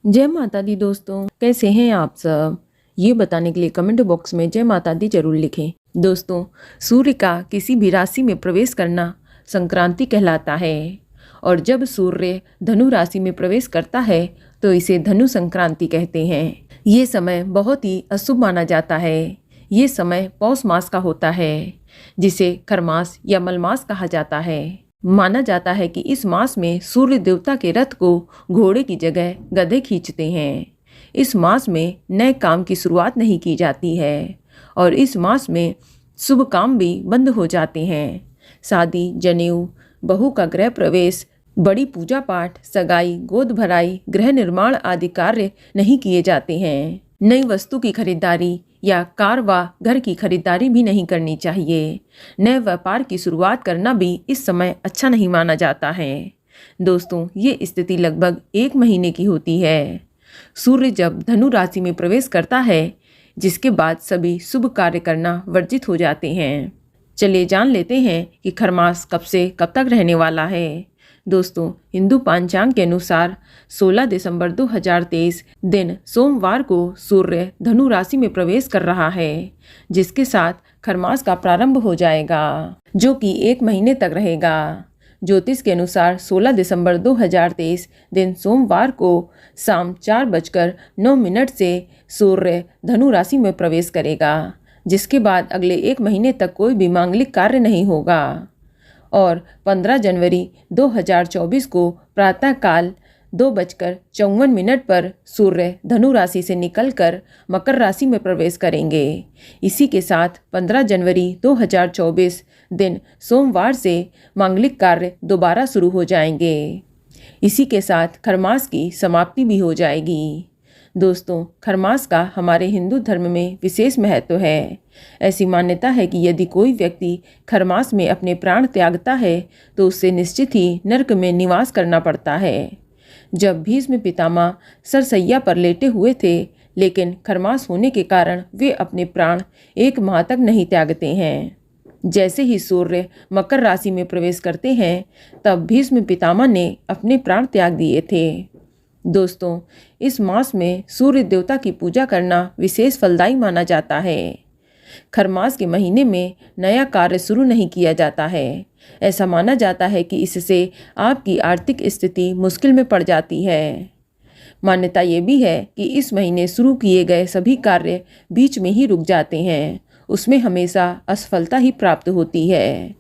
जय माता दी दोस्तों, कैसे हैं आप सब। ये बताने के लिए कमेंट बॉक्स में जय माता दी जरूर लिखें। दोस्तों, सूर्य का किसी भी राशि में प्रवेश करना संक्रांति कहलाता है और जब सूर्य धनु राशि में प्रवेश करता है तो इसे धनु संक्रांति कहते हैं। ये समय बहुत ही अशुभ माना जाता है। ये समय पौष मास का होता है जिसे खरमास या मलमास कहा जाता है। माना जाता है कि इस मास में सूर्य देवता के रथ को घोड़े की जगह गधे खींचते हैं। इस मास में नए काम की शुरुआत नहीं की जाती है और इस मास में शुभ काम भी बंद हो जाते हैं। शादी, जनेऊ, बहू का गृह प्रवेश, बड़ी पूजा पाठ, सगाई, गोद भराई, गृह निर्माण आदि कार्य नहीं किए जाते हैं। नई वस्तु की खरीदारी या कार व घर की खरीदारी भी नहीं करनी चाहिए। नए व्यापार की शुरुआत करना भी इस समय अच्छा नहीं माना जाता है। दोस्तों, ये स्थिति लगभग 1 महीने की होती है। सूर्य जब धनु राशि में प्रवेश करता है जिसके बाद सभी शुभ कार्य करना वर्जित हो जाते हैं। चलिए जान लेते हैं कि खरमास कब से कब तक रहने वाला है। दोस्तों, हिंदू पंचांग के अनुसार 16 दिसंबर 2023 दिन सोमवार को सूर्य धनु राशि में प्रवेश कर रहा है जिसके साथ खरमास का प्रारंभ हो जाएगा जो कि 1 महीने तक रहेगा। ज्योतिष के अनुसार 16 दिसंबर 2023 दिन सोमवार को शाम 4:09 से सूर्य धनु राशि में प्रवेश करेगा जिसके बाद अगले 1 महीने तक कोई भी मांगलिक कार्य नहीं होगा और 15 जनवरी 2024 को प्रातःकाल 2:54 पर सूर्य धनु राशि से निकलकर मकर राशि में प्रवेश करेंगे। इसी के साथ 15 जनवरी 2024 दिन सोमवार से मांगलिक कार्य दोबारा शुरू हो जाएंगे। इसी के साथ खरमास की समाप्ति भी हो जाएगी। दोस्तों, खरमास का हमारे हिंदू धर्म में विशेष महत्व है। ऐसी मान्यता है कि यदि कोई व्यक्ति खरमास में अपने प्राण त्यागता है तो उससे निश्चित ही नरक में निवास करना पड़ता है। जब भीष्म पितामह सरसैया पर लेटे हुए थे लेकिन खरमास होने के कारण वे अपने प्राण 1 माह तक नहीं त्यागते हैं। जैसे ही सूर्य मकर राशि में प्रवेश करते हैं तब भीष्म पितामह ने अपने प्राण त्याग दिए थे। दोस्तों, इस मास में सूर्य देवता की पूजा करना विशेष फलदायी माना जाता है। खरमास के महीने में नया कार्य शुरू नहीं किया जाता है। ऐसा माना जाता है कि इससे आपकी आर्थिक स्थिति मुश्किल में पड़ जाती है। मान्यता ये भी है कि इस महीने शुरू किए गए सभी कार्य बीच में ही रुक जाते हैं, उसमें हमेशा असफलता ही प्राप्त होती है।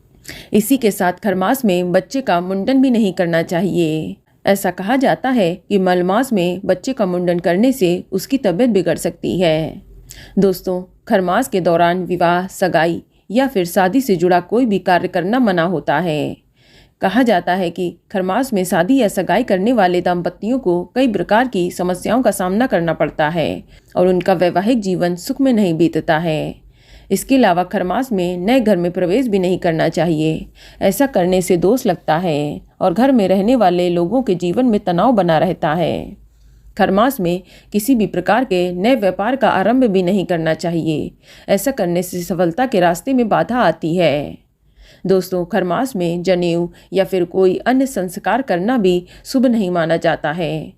इसी के साथ खरमास में बच्चे का मुंडन भी नहीं करना चाहिए। ऐसा कहा जाता है कि मलमास में बच्चे का मुंडन करने से उसकी तबीयत बिगड़ सकती है। दोस्तों, खरमास के दौरान विवाह, सगाई या फिर शादी से जुड़ा कोई भी कार्य करना मना होता है। कहा जाता है कि खरमास में शादी या सगाई करने वाले दंपतियों को कई प्रकार की समस्याओं का सामना करना पड़ता है और उनका वैवाहिक जीवन सुख में नहीं बीतता है। इसके अलावा खरमास में नए घर में प्रवेश भी नहीं करना चाहिए। ऐसा करने से दोष लगता है और घर में रहने वाले लोगों के जीवन में तनाव बना रहता है। खरमास में किसी भी प्रकार के नए व्यापार का आरंभ भी नहीं करना चाहिए। ऐसा करने से सफलता के रास्ते में बाधा आती है। दोस्तों, खरमास में जनेऊ या फिर कोई अन्य संस्कार करना भी शुभ नहीं माना जाता है।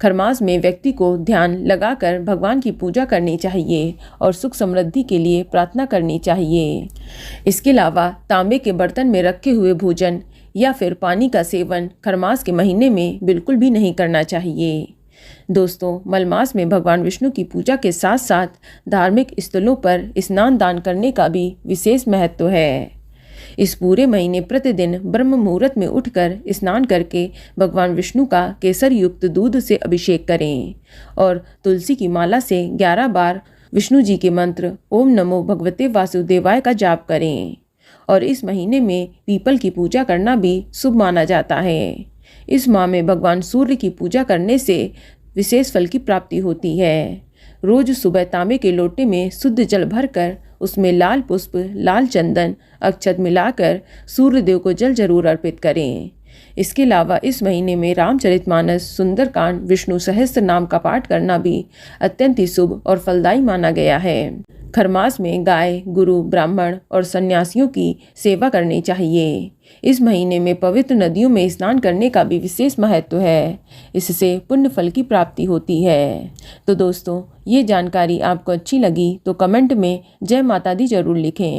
खरमास में व्यक्ति को ध्यान लगाकर भगवान की पूजा करनी चाहिए और सुख समृद्धि के लिए प्रार्थना करनी चाहिए। इसके अलावा तांबे के बर्तन में रखे हुए भोजन या फिर पानी का सेवन खरमास के महीने में बिल्कुल भी नहीं करना चाहिए। दोस्तों, मलमास में भगवान विष्णु की पूजा के साथ साथ धार्मिक स्थलों पर स्नान दान करने का भी विशेष महत्व है। इस पूरे महीने प्रतिदिन ब्रह्म मुहूर्त में उठकर स्नान करके भगवान विष्णु का केसर युक्त दूध से अभिषेक करें और तुलसी की माला से 11 बार विष्णु जी के मंत्र ओम नमो भगवते वासुदेवाय का जाप करें। और इस महीने में पीपल की पूजा करना भी शुभ माना जाता है। इस माह में भगवान सूर्य की पूजा करने से विशेष फल की प्राप्ति होती है। रोज सुबह तांबे के लोटे में शुद्ध जल भरकर उसमें लाल पुष्प, लाल चंदन, अक्षत मिलाकर सूर्य देव को जल जरूर अर्पित करें। इसके अलावा इस महीने में रामचरितमानस, सुंदरकांड, विष्णु सहस्त्र नाम का पाठ करना भी अत्यंत ही शुभ और फलदायी माना गया है। खरमास में गाय, गुरु, ब्राह्मण और सन्यासियों की सेवा करनी चाहिए। इस महीने में पवित्र नदियों में स्नान करने का भी विशेष महत्व है। इससे पुण्य फल की प्राप्ति होती है। तो दोस्तों, ये जानकारी आपको अच्छी लगी तो कमेंट में जय माता दी जरूर लिखें।